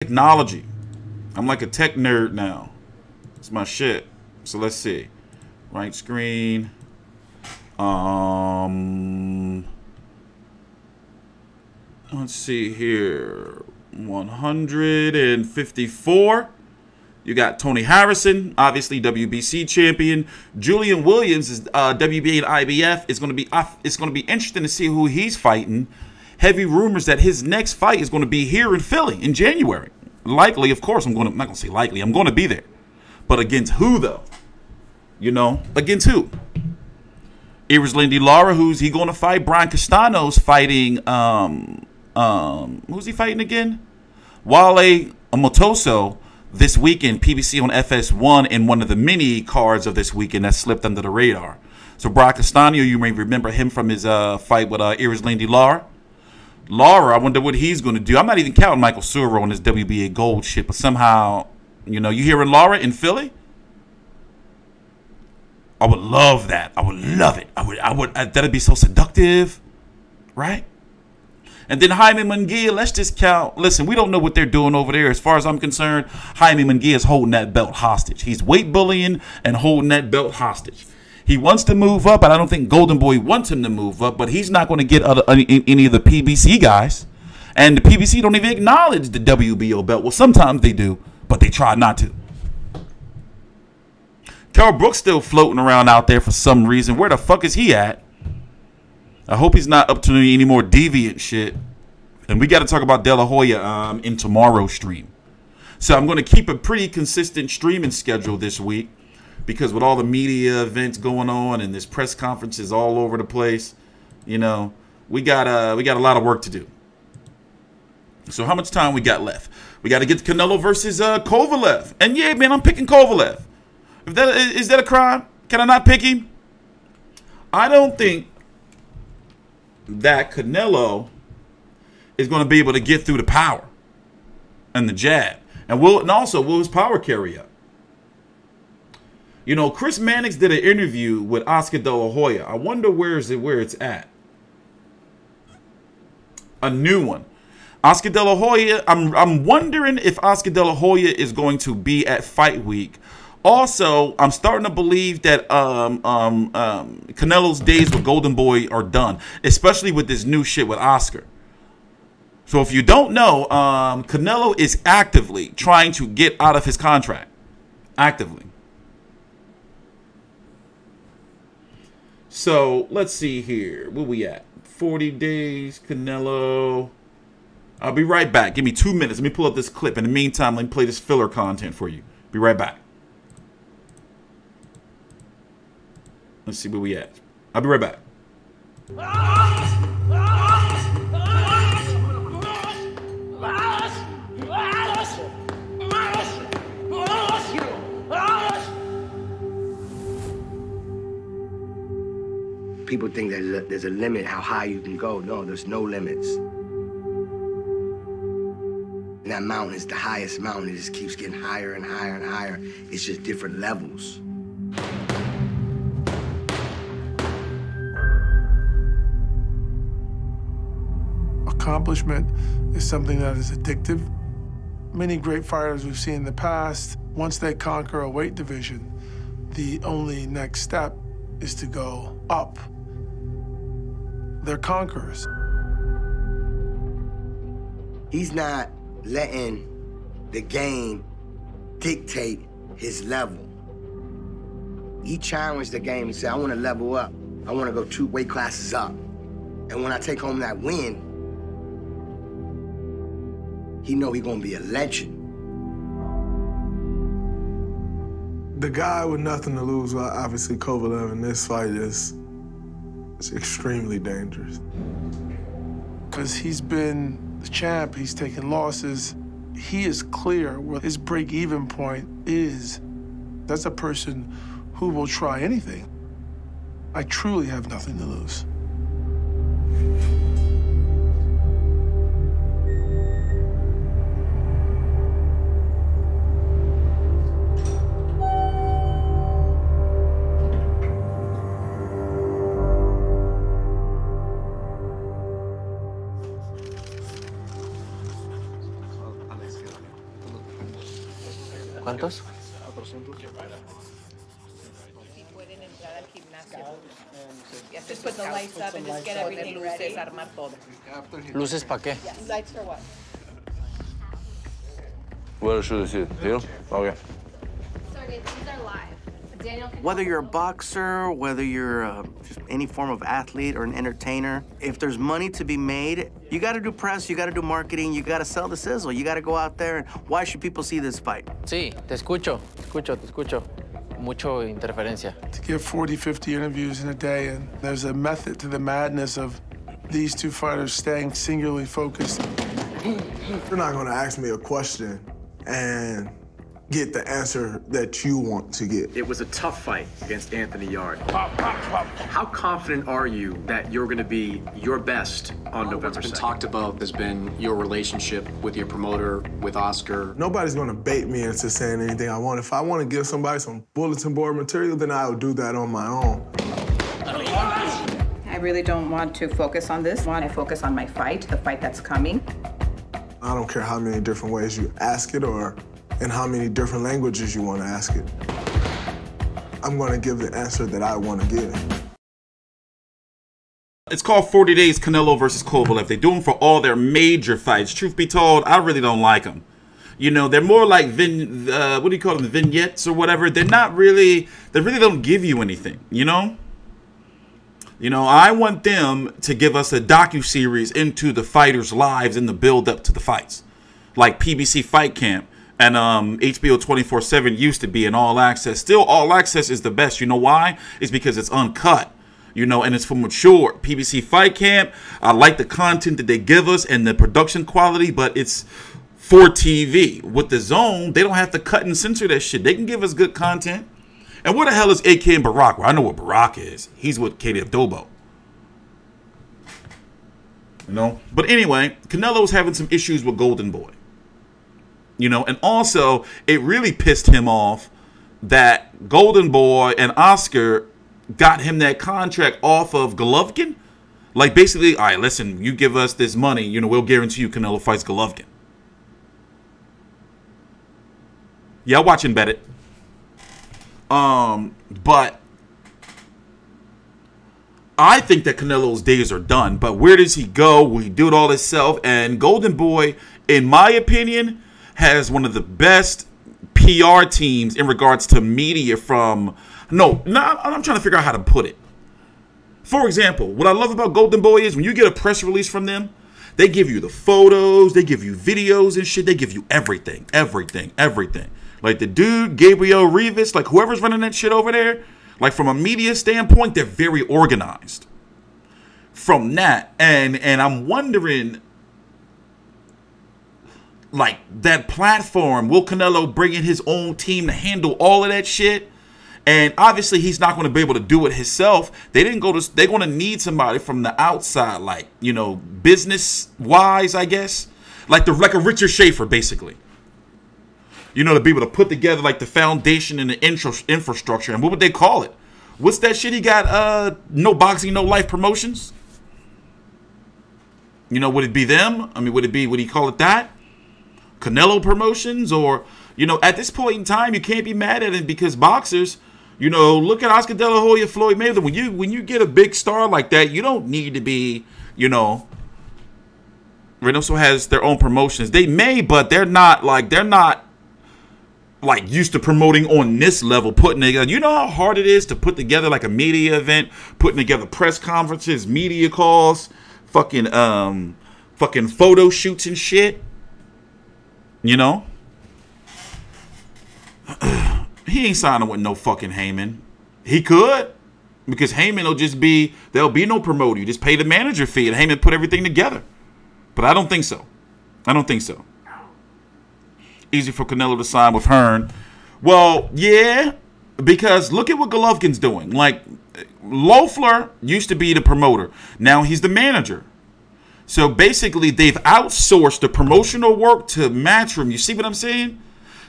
Technology. I'm like a tech nerd now. It's my shit. So let's see. Right screen. Let's see here. 154. You got Tony Harrison, obviously WBC champion. Julian Williams is WBA and IBF. It's gonna be interesting to see who he's fighting. Heavy rumors that his next fight is going to be here in Philly in January. Likely, of course, I'm not going to say likely. I'm going to be there. But against who, though? You know, against who? Erickson Lara, who's he going to fight? Brian Castano's fighting, who's he fighting again? Wale Motoso this weekend, PBC on FS1 in one of the mini cards of this weekend that slipped under the radar. So Brian Castano, you may remember him from his fight with Erickson Lara. Lara, I wonder what he's going to do. I'm not even counting Michael Suro on his WBA gold shit, but somehow, you know, you hearing Lara in Philly? I would love that. I would love it. I would. That'd be so seductive, right? And then Jaime Munguia, let's just count. Listen, we don't know what they're doing over there. As far as I'm concerned, Jaime Munguia is holding that belt hostage. He's weight bullying and holding that belt hostage. He wants to move up, and I don't think Golden Boy wants him to move up, but he's not going to get any of the PBC guys. And the PBC don't even acknowledge the WBO belt. Well, sometimes they do, but they try not to. Carl Brooks still floating around out there for some reason. Where the fuck is he at? I hope he's not up to any more deviant shit. And we got to talk about De La Hoya in tomorrow's stream. So I'm going to keep a pretty consistent streaming schedule this week. Because with all the media events going on and this press conferences all over the place, you know, we got a lot of work to do. So how much time we got left? We got to get Canelo versus Kovalev. And yeah, man, I'm picking Kovalev. Is that a crime? Can I not pick him? I don't think that Canelo is going to be able to get through the power and the jab. And also, will his power carry up? You know, Chris Mannix did an interview with Oscar De La Hoya. I wonder where it's at. A new one. Oscar De La Hoya, I'm wondering if Oscar De La Hoya is going to be at Fight Week. Also, I'm starting to believe that Canelo's days with Golden Boy are done, especially with this new shit with Oscar. So if you don't know, Canelo is actively trying to get out of his contract. Actively. So let's see here. Where we at? 40 days, Canelo. I'll be right back. Give me 2 minutes. Let me pull up this clip. In the meantime, let me play this filler content for you. Be right back. Let's see where we at. I'll be right back. People think that there's a limit how high you can go. No, there's no limits. And that mountain is the highest mountain. It just keeps getting higher and higher and higher. It's just different levels. Accomplishment is something that is addictive. Many great fighters we've seen in the past, once they conquer a weight division, the only next step is to go up. They're conquerors. He's not letting the game dictate his level. He challenged the game. He said, I want to level up. I want to go 2 weight classes up. And when I take home that win, he know he gonna be a legend. The guy with nothing to lose, well, obviously Kovalev in this fight is extremely dangerous. Because he's been the champ, he's taken losses. He is clear where his break-even point is. That's a person who will try anything. I truly have nothing to lose. ¿Cuántos? Just put the lights up and just get everything ready. ¿Luces para qué? Lights for what? What should I see? Deal? Okay. Sorry, these are live. Daniel can Whether you're a boxer, whether you're just any form of athlete or an entertainer, if there's money to be made, you got to do press, you got to do marketing, you got to sell the sizzle. You got to go out there. And why should people see this fight? Sí, te escucho. Mucho interferencia. To get 40, 50 interviews in a day, and there's a method to the madness of these two fighters staying singularly focused. You're not gonna ask me a question and get the answer that you want to get. It was a tough fight against Anthony Yarde. How confident are you that you're going to be your best on November 2nd? What's been talked about has been your relationship with your promoter, with Oscar. Nobody's gonna bait me into saying anything I want. If I want to give somebody some bulletin board material, then I'll do that on my own. I really don't want to focus on this. I want to focus on my fight, the fight that's coming. I don't care how many different ways you ask it or in how many different languages you want to ask it. I'm going to give the answer that I want to give. It's called 40 Days Canelo versus Kovalev. They do them for all their major fights. Truth be told, I really don't like them. You know, they're more like what do you call them, vignettes or whatever. They're not really, they really don't give you anything, you know? You know, I want them to give us a docuseries into the fighters' lives in the build-up to the fights. Like PBC Fight Camp and HBO 24/7 used to be in All Access. Still, All Access is the best. You know why? It's because it's uncut. You know, and it's for mature. PBC Fight Camp, I like the content that they give us and the production quality, but it's for TV. With the Zone, they don't have to cut and censor that shit. They can give us good content. And where the hell is AK and Barack? Well, I know what Barack is. He's with Katie Abdobo. You know? But anyway, Canelo's having some issues with Golden Boy. You know, and also, it really pissed him off that Golden Boy and Oscar got him that contract off of Golovkin. Like, basically, all right, listen, you give us this money, you know, we'll guarantee you Canelo fights Golovkin. Yeah, I'll watch and bet it. But I think that Canelo's days are done. But where does he go? Will he do it all himself? And Golden Boy, in my opinion, has one of the best PR teams in regards to media from... No, I'm trying to figure out how to put it. For example, what I love about Golden Boy is when you get a press release from them, they give you the photos, they give you videos and shit. They give you everything. Like the dude, Gabriel Rivas, like whoever's running that shit over there, like from a media standpoint, they're very organized. From that, and I'm wondering, like that platform, will Canelo bring in his own team to handle all of that shit? And obviously, he's not going to be able to do it himself. They're going to need somebody from the outside, like, you know, business-wise, I guess. Like a Richard Schaefer, basically. You know, to be able to put together, like, the foundation and the infrastructure. And what would they call it? What's that shit he got? No Boxing, No Life Promotions? You know, would it be them? I mean, would he call it that? Canelo Promotions? Or, you know, at this point in time, you can't be mad at it because boxers... You know, look at Oscar De La Hoya, Floyd Mayweather. When you get a big star like that, you don't need to be, you know. Reynoso has their own promotions. They may, but they're not like used to promoting on this level. Putting together, you know how hard it is to put together like a media event, putting together press conferences, media calls, fucking photo shoots and shit. You know. He ain't signing with no fucking Heyman. He could, because Heyman will just be, there'll be no promoter. You just pay the manager fee and Heyman put everything together. But I don't think so. Easy for Canelo to sign with Hearn. Well, yeah, because look at what Golovkin's doing. Like, Loeffler used to be the promoter. Now he's the manager. So basically, they've outsourced the promotional work to Matchroom. You see what I'm saying?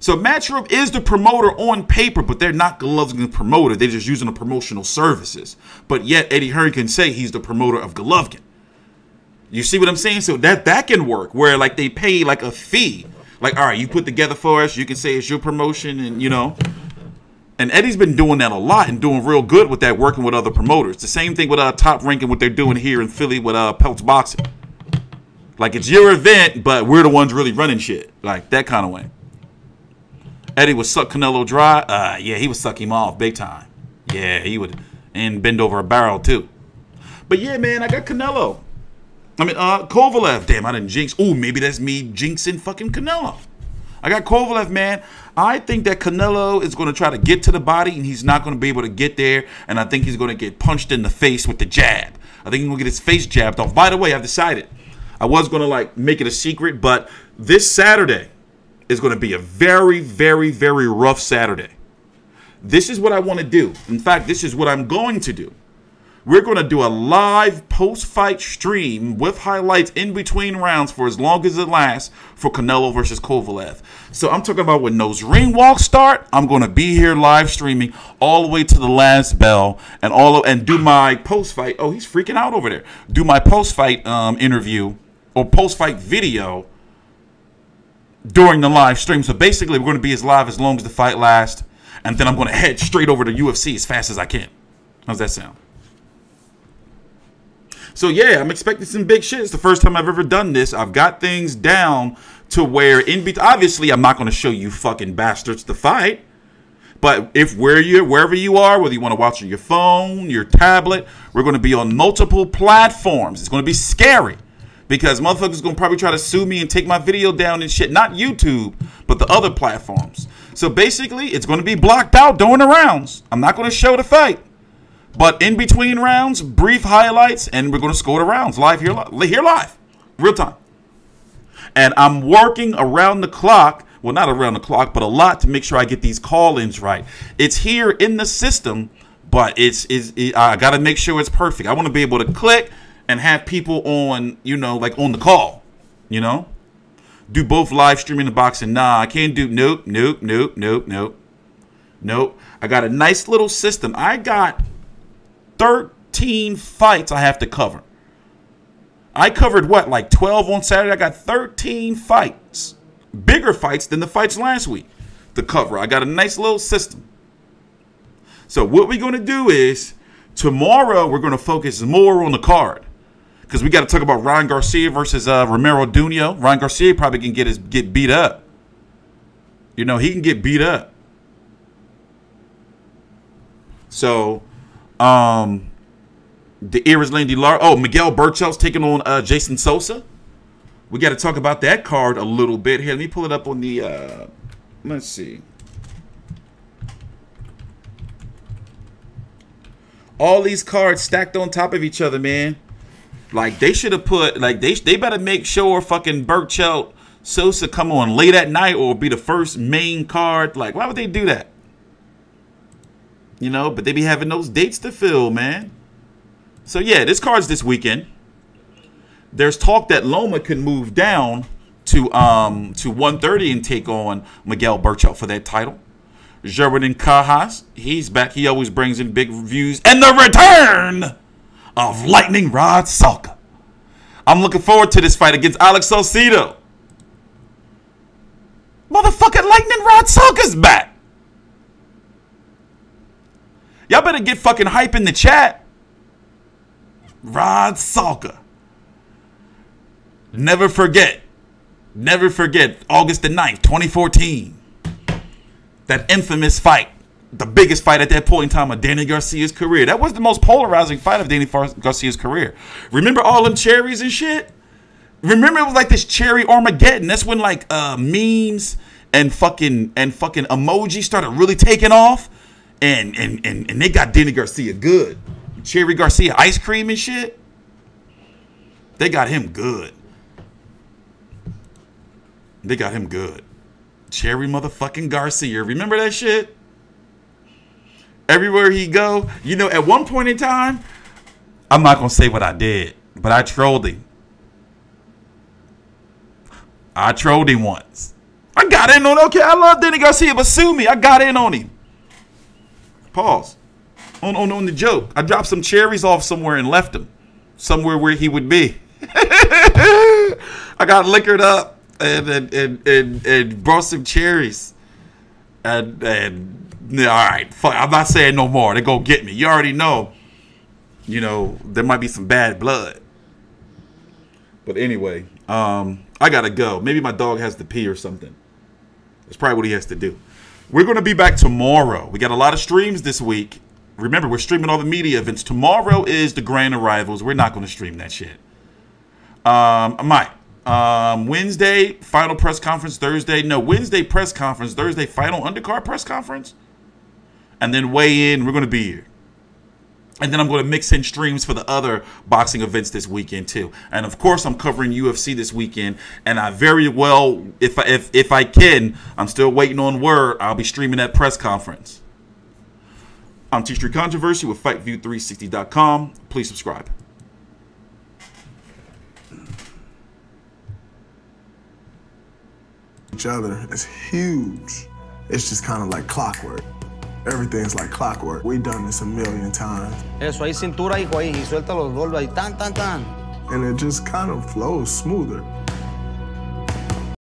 So Matchroom is the promoter on paper, but they're not Golovkin's promoter. They're just using the promotional services. But yet Eddie Hearn can say he's the promoter of Golovkin. You see what I'm saying? So that can work, where like they pay like a fee Like, all right, you put together for us. You can say it's your promotion, and you know. And Eddie's been doing that a lot and doing real good with that, working with other promoters. The same thing with Top Ranking, what they're doing here in Philly with Peltz Boxing. Like, it's your event, but we're the ones really running shit. Like, that kind of way. Eddie would suck Canelo dry. Yeah, he would suck him off big time. Yeah, he would. And bend over a barrel, too. But, yeah, man, I got Canelo. I mean, Kovalev. Damn, I didn't jinx. Ooh, maybe that's me jinxing fucking Canelo. I got Kovalev, man. I think that Canelo is going to try to get to the body, and he's not going to be able to get there. And I think he's going to get punched in the face with the jab. I think he's going to get his face jabbed off. By the way, I've decided. I was going to, like, make it a secret, but this Saturday is going to be a very, very, very rough Saturday. This is what I want to do. In fact, this is what I'm going to do. We're going to do a live post-fight stream with highlights in between rounds for as long as it lasts for Canelo versus Kovalev. So I'm talking about when those ring walks start, I'm going to be here live streaming all the way to the last bell and do my post-fight. Oh, he's freaking out over there. Do my post-fight interview or post-fight video during the live stream. So basically, we're going to be as live as long as the fight lasts, and then I'm going to head straight over to UFC as fast as I can. How's that sound? So, yeah, I'm expecting some big shit. It's the first time I've ever done this. I've got things down to where, obviously, I'm not going to show you fucking bastards the fight. But wherever you are, whether you want to watch on your phone, your tablet, we're going to be on multiple platforms. It's going to be scary because motherfuckers going to probably try to sue me and take my video down and shit. Not YouTube, but the other platforms. So, basically, it's going to be blocked out during the rounds. I'm not going to show the fight. But in between rounds, brief highlights, and we're going to score the rounds live here live, real time. And I'm working around the clock, well, not around the clock, but a lot to make sure I get these call-ins right. It's here in the system, but I got to make sure it's perfect. I want to be able to click and have people on, you know, like on the call, you know. Do both live streaming and boxing. Nah, I can't do, nope. I got a nice little system. I got 13 fights I have to cover. I covered what, like 12 on Saturday? I got 13 fights. Bigger fights than the fights last week to cover. I got a nice little system. So what we're going to do is tomorrow we're going to focus more on the card. Because we got to talk about Ryan Garcia versus Romero Dunio. Ryan Garcia probably can get beat up. You know, he can get beat up. So the Erickson Lara. Oh, Miguel Berchelt's taking on Jason Sosa. We got to talk about that card a little bit here. Let me pull it up on the. Let's see. All these cards stacked on top of each other, man. Like they should have put. Like they better make sure fucking Berchelt Sosa come on late at night or be the first main card. Like why would they do that? You know, but they be having those dates to fill, man. So, yeah, this card's this weekend. There's talk that Loma can move down to 130 and take on Miguel Berchelt for that title. Jermell Charlo, he's back. He always brings in big reviews. And the return of Lightning Rod Salka. I'm looking forward to this fight against Alex Saucedo. Motherfucking Lightning Rod Salka's back. Y'all better get fucking hype in the chat. Rod Salka. Never forget. Never forget August the 9th, 2014. That infamous fight. The biggest fight at that point in time of Danny Garcia's career. That was the most polarizing fight of Danny Garcia's career. Remember all them cherries and shit? Remember it was like this cherry Armageddon. That's when like memes and fucking emojis started really taking off. And they got Danny Garcia good. Cherry Garcia ice cream and shit. They got him good. They got him good. Cherry motherfucking Garcia. Remember that shit? Everywhere he go. You know, at one point in time, I'm not going to say what I did, but I trolled him. I trolled him once. I got in on, okay, I love Danny Garcia, but sue me. I got in on him. Pause. On the joke. I dropped some cherries off somewhere and left him. Somewhere where he would be. I got liquored up. and brought some cherries. And all right, fuck, I'm not saying no more. They go get me. You already know. You know, there might be some bad blood. But anyway, I gotta go. Maybe my dog has to pee or something. That's probably what he has to do. We're gonna be back tomorrow. We got a lot of streams this week. Remember, we're streaming all the media events. Tomorrow is the grand arrivals. We're not gonna stream that shit. I might. Wednesday, final press conference. Thursday, no, Wednesday press conference. Thursday, final undercard press conference. And then weigh in. We're going to be here. And then I'm going to mix in streams for the other boxing events this weekend too. And of course, I'm covering UFC this weekend. And I very well, if I can, I'm still waiting on word. I'll be streaming that press conference. I'm TstreeT Controversy with FightView360.com. Please subscribe. Each other is huge. It's just kind of like clockwork. Everything's like clockwork. We've done this a million times. Eso, hay cintura, hijo, ahí, y suelta los golpes ahí, tan, tan, tan. And it just kind of flows smoother.